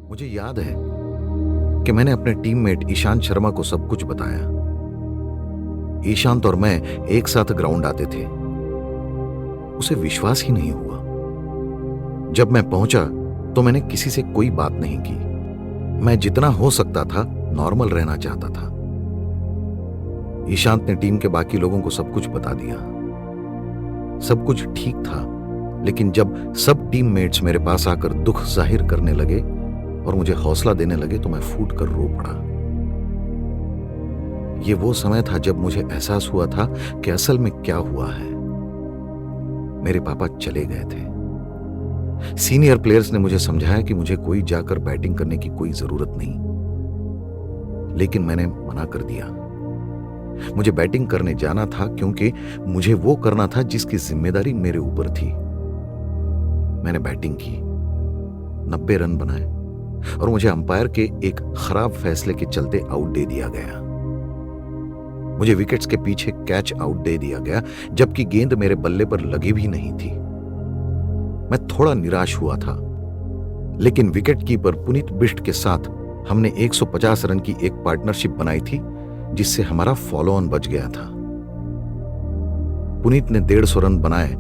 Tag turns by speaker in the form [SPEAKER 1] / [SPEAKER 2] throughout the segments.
[SPEAKER 1] मुझे याद है कि मैंने अपने टीममेट ईशांत शर्मा को सब कुछ बताया। ईशांत और मैं एक साथ ग्राउंड आते थे। उसे विश्वास ही नहीं हुआ। जब मैं पहुंचा तो मैंने किसी से कोई बात नहीं की। मैं जितना हो सकता था नॉर्मल रहना चाहता था। ईशांत ने टीम के बाकी लोगों को सब कुछ बता दिया। सब कुछ ठीक था, लेकिन जब सब टीममेट्स मेरे पास आकर दुख जाहिर करने लगे और मुझे हौसला देने लगे तो मैं फूट कर रो पड़ा। यह वो समय था जब मुझे एहसास हुआ था कि असल में क्या हुआ है। मेरे पापा चले गए थे। सीनियर प्लेयर्स ने मुझे समझाया कि मुझे कोई जाकर बैटिंग करने की कोई जरूरत नहीं, लेकिन मैंने मना कर दिया। मुझे बैटिंग करने जाना था क्योंकि मुझे वो करना था जिसकी जिम्मेदारी मेरे ऊपर थी। मैंने बैटिंग की, 90 रन बनाए और मुझे अंपायर के एक खराब फैसले के चलते आउट दे दिया गया। मुझे विकेट्स के पीछे कैच आउट दे दिया गया, जबकि गेंद मेरे बल्ले पर लगी भी नहीं थी। मैं थोड़ा निराश हुआ था, लेकिन विकेट कीपर पुनीत बिष्ट के साथ हमने 150 रन की एक पार्टनरशिप बनाई थी, जिससे हमारा फॉलो ऑन बच गया था। पुनीत ने 150 रन बनाए,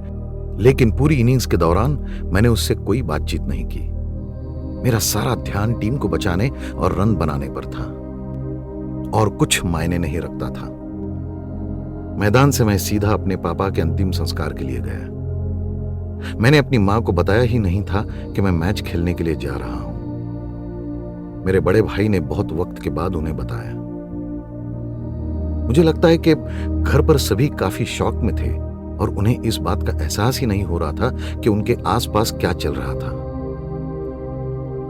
[SPEAKER 1] लेकिन पूरी इनिंग्स के दौरान मैंने उससे कोई बातचीत नहीं की। मेरा सारा ध्यान टीम को बचाने और रन बनाने पर था, और कुछ मायने नहीं रखता था। मैदान से मैं सीधा अपने पापा के अंतिम संस्कार के लिए गया। मैंने अपनी मां को बताया ही नहीं था कि मैं मैच खेलने के लिए जा रहा हूं। मेरे बड़े भाई ने बहुत वक्त के बाद उन्हें बताया। मुझे लगता है कि घर पर सभी काफी शॉक में थे और उन्हें इस बात का एहसास ही नहीं हो रहा था कि उनके आसपास क्या चल रहा था।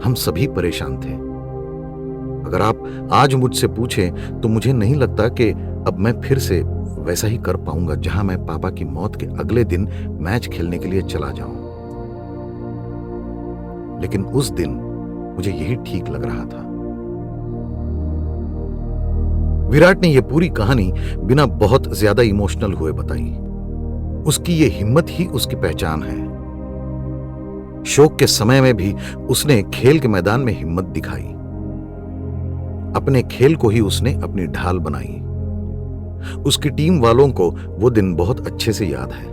[SPEAKER 1] हम सभी परेशान थे। अगर आप आज मुझसे पूछें तो मुझे नहीं लगता कि अब मैं फिर से वैसा ही कर पाऊंगा जहां मैं पापा की मौत के अगले दिन मैच खेलने के लिए चला जाऊं। लेकिन उस दिन मुझे यही ठीक लग रहा था। विराट ने यह पूरी कहानी बिना बहुत ज्यादा इमोशनल हुए बताई। उसकी यह हिम्मत ही उसकी पहचान है। शोक के समय में भी उसने खेल के मैदान में हिम्मत दिखाई। अपने खेल को ही उसने अपनी ढाल बनाई। उसकी टीम वालों को वो दिन बहुत अच्छे से याद है।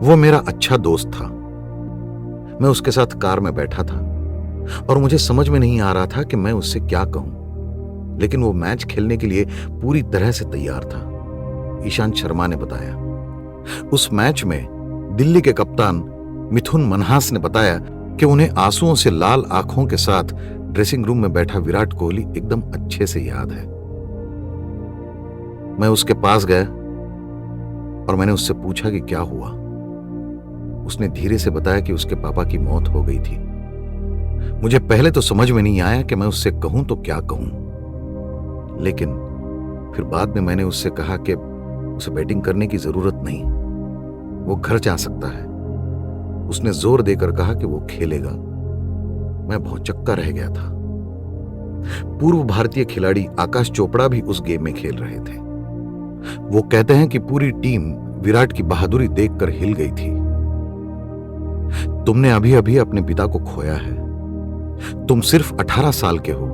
[SPEAKER 1] वो मेरा अच्छा दोस्त था। मैं उसके साथ कार में बैठा था और मुझे समझ में नहीं आ रहा था कि मैं उससे क्या कहूं, लेकिन वो मैच खेलने के लिए पूरी तरह से तैयार था। ईशांत शर्मा ने बताया। उस मैच में दिल्ली के कप्तान मिथुन मनहास ने बताया कि उन्हें आंसुओं से लाल आंखों के साथ ड्रेसिंग रूम में बैठा विराट कोहली एकदम अच्छे से याद है। मैं उसके पास गया और मैंने उससे पूछा कि क्या हुआ। उसने धीरे से बताया कि उसके पापा की मौत हो गई थी। मुझे पहले तो समझ में नहीं आया कि मैं उससे कहूं तो क्या कहूं, लेकिन फिर बाद में मैंने उससे कहा कि उसे बैटिंग करने की जरूरत नहीं, वो घर जा सकता है। उसने जोर देकर कहा कि वो खेलेगा। मैं भौचक्का रह गया था। पूर्व भारतीय खिलाड़ी आकाश चोपड़ा भी उस गेम में खेल रहे थे। वो कहते हैं कि पूरी टीम विराट की बहादुरी देखकर हिल गई थी। तुमने अभी अभी अपने पिता को खोया है। तुम सिर्फ 18 साल के हो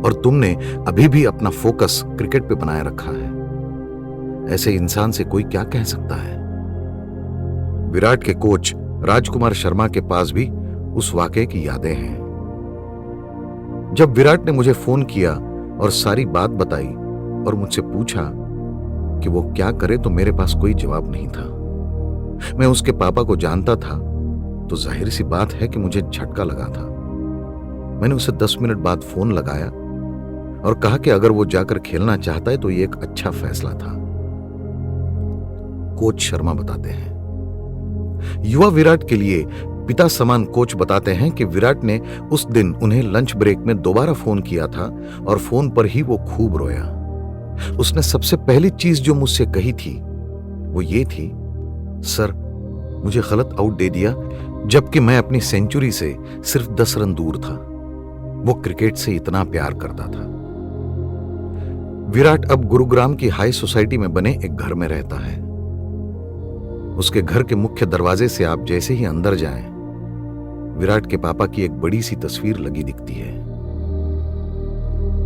[SPEAKER 1] और तुमने अभी भी अपना फोकस क्रिकेट पे बनाए रखा है। ऐसे इंसान से कोई क्या कह सकता है। विराट के कोच राजकुमार शर्मा के पास भी उस वाकये की यादें हैं। जब विराट ने मुझे फोन किया और सारी बात बताई और मुझसे पूछा कि वो क्या करे, तो मेरे पास कोई जवाब नहीं था। मैं उसके पापा को जानता था, तो जाहिर सी बात है कि मुझे झटका लगा था। मैंने उसे 10 मिनट बाद फोन लगाया और कहा कि अगर वो जाकर खेलना चाहता है तो ये एक अच्छा फैसला था। कोच शर्मा बताते हैं, युवा विराट के लिए पिता समान कोच बताते हैं कि विराट ने उस दिन उन्हें लंच ब्रेक में दोबारा फोन किया था और फोन पर ही वो खूब रोया। उसने सबसे पहली चीज जो मुझसे कही थी वो ये थी, सर मुझे गलत आउट दे दिया, जबकि मैं अपनी सेंचुरी से सिर्फ 10 रन दूर था। वो क्रिकेट से इतना प्यार करता था। विराट अब गुरुग्राम की हाई सोसाइटी में बने एक घर में रहता है। उसके घर के मुख्य दरवाजे से आप जैसे ही अंदर जाएं, विराट के पापा की एक बड़ी सी तस्वीर लगी दिखती है।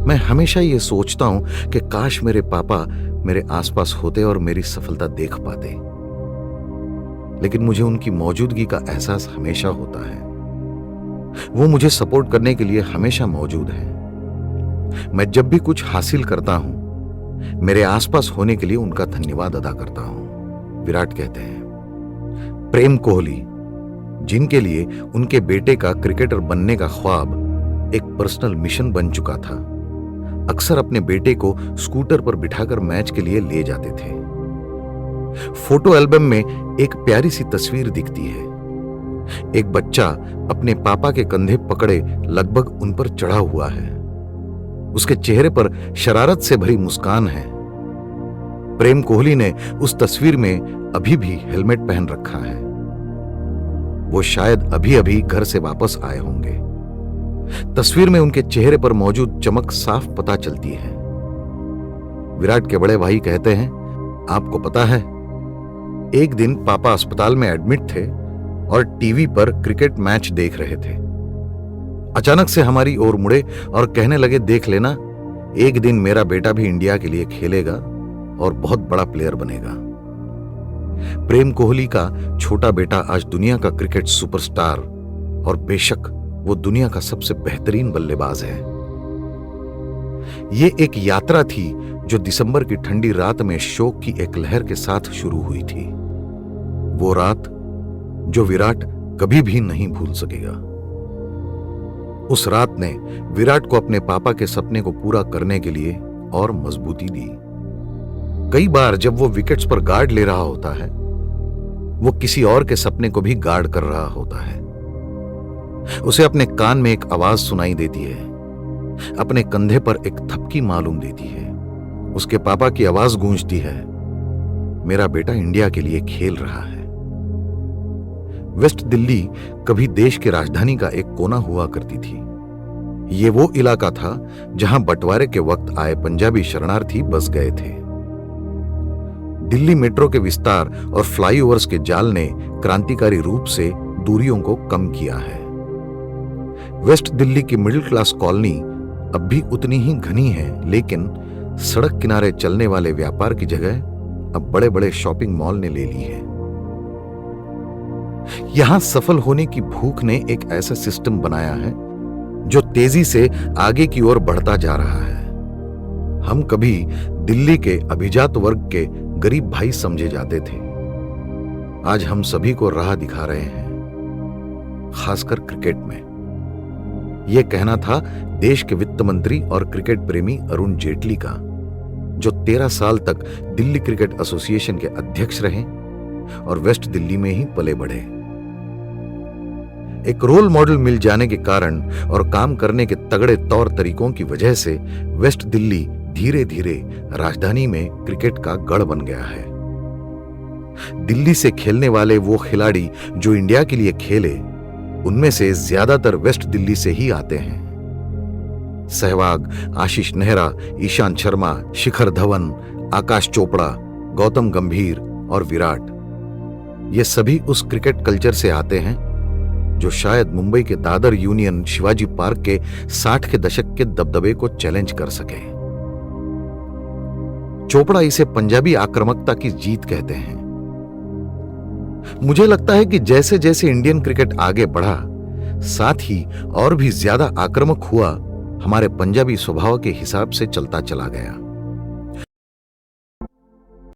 [SPEAKER 1] मैं हमेशा ये सोचता हूं कि काश मेरे पापा मेरे आसपास होते और मेरी सफलता देख पाते, लेकिन मुझे उनकी मौजूदगी का एहसास हमेशा होता है। वो मुझे सपोर्ट करने के लिए हमेशा मौजूद है। मैं जब भी कुछ हासिल करता हूं, मेरे आसपास होने के लिए उनका धन्यवाद अदा करता हूं। विराट कहते हैं प्रेम कोहली, जिनके लिए उनके बेटे का क्रिकेटर बनने का ख्वाब एक पर्सनल मिशन बन चुका था, अक्सर अपने बेटे को स्कूटर पर बिठाकर मैच के लिए ले जाते थे। फोटो एल्बम में एक प्यारी सी तस्वीर दिखती है। एक बच्चा अपने पापा के कंधे पकड़े लगभग उन पर चढ़ा हुआ है। उसके चेहरे पर शरारत से भरी मुस्कान है। प्रेम कोहली ने उस तस्वीर में अभी भी हेलमेट पहन रखा है। वो शायद अभी अभी घर से वापस आए होंगे। तस्वीर में उनके चेहरे पर मौजूद चमक साफ पता चलती है। विराट के बड़े भाई कहते हैं, आपको पता है, एक दिन पापा अस्पताल में एडमिट थे और टीवी पर क्रिकेट मैच देख रहे थे। अचानक से हमारी ओर मुड़े और कहने लगे, देख लेना, एक दिन मेरा बेटा भी इंडिया के लिए खेलेगा और बहुत बड़ा प्लेयर बनेगा। प्रेम कोहली का छोटा बेटा आज दुनिया का क्रिकेट सुपरस्टार और बेशक वो दुनिया का सबसे बेहतरीन बल्लेबाज है। ये एक यात्रा थी जो दिसंबर की ठंडी रात में शोक की एक लहर के साथ शुरू हुई थी। वो रात जो विराट कभी भी नहीं भूल सकेगा। उस रात ने विराट को अपने पापा के सपने को पूरा करने के लिए और मजबूती दी। कई बार जब वो विकेट्स पर गार्ड ले रहा होता है, वो किसी और के सपने को भी गार्ड कर रहा होता है। उसे अपने कान में एक आवाज सुनाई देती है, अपने कंधे पर एक थपकी मालूम देती है। उसके पापा की आवाज गूंजती है, मेरा बेटा इंडिया के लिए खेल रहा है। वेस्ट दिल्ली कभी देश की राजधानी का एक कोना हुआ करती थी। ये वो इलाका था जहां बंटवारे के वक्त आए पंजाबी शरणार्थी बस गए थे। दिल्ली मेट्रो के विस्तार और फ्लाईओवर्स के जाल ने क्रांतिकारी रूप से दूरियों को कम किया है। वेस्ट दिल्ली की मिडिल क्लास कॉलोनी अब भी उतनी ही घनी है, लेकिन सड़क किनारे चलने वाले व्यापार की जगह अब बड़े बड़े शॉपिंग मॉल ने ले ली है। यहां सफल होने की भूख ने एक ऐसा सिस्टम बनाया है जो तेजी से आगे की ओर बढ़ता जा रहा है। हम कभी दिल्ली के अभिजात वर्ग के गरीब भाई समझे जाते थे, आज हम सभी को राह दिखा रहे हैं, खासकर क्रिकेट में। यह कहना था देश के वित्त मंत्री और क्रिकेट प्रेमी अरुण जेटली का, जो 13 साल तक दिल्ली क्रिकेट एसोसिएशन के अध्यक्ष रहे और वेस्ट दिल्ली में ही पले बढ़े। एक रोल मॉडल मिल जाने के कारण और काम करने के तगड़े तौर तरीकों की वजह से वेस्ट दिल्ली धीरे धीरे राजधानी में क्रिकेट का गढ़ बन गया है। दिल्ली से खेलने वाले वो खिलाड़ी जो इंडिया के लिए खेले, उनमें से ज्यादातर वेस्ट दिल्ली से ही आते हैं। सहवाग, आशीष नेहरा, ईशांत शर्मा, शिखर धवन, आकाश चोपड़ा, गौतम गंभीर और विराट, ये सभी उस क्रिकेट कल्चर से आते हैं जो शायद मुंबई के दादर यूनियन शिवाजी पार्क के 60 के दशक के दबदबे को चैलेंज कर सके। चोपड़ा इसे पंजाबी आक्रामकता की जीत कहते हैं। मुझे लगता है कि जैसे जैसे इंडियन क्रिकेट आगे बढ़ा, साथ ही और भी ज्यादा आक्रामक हुआ, हमारे पंजाबी स्वभाव के हिसाब से चलता चला गया।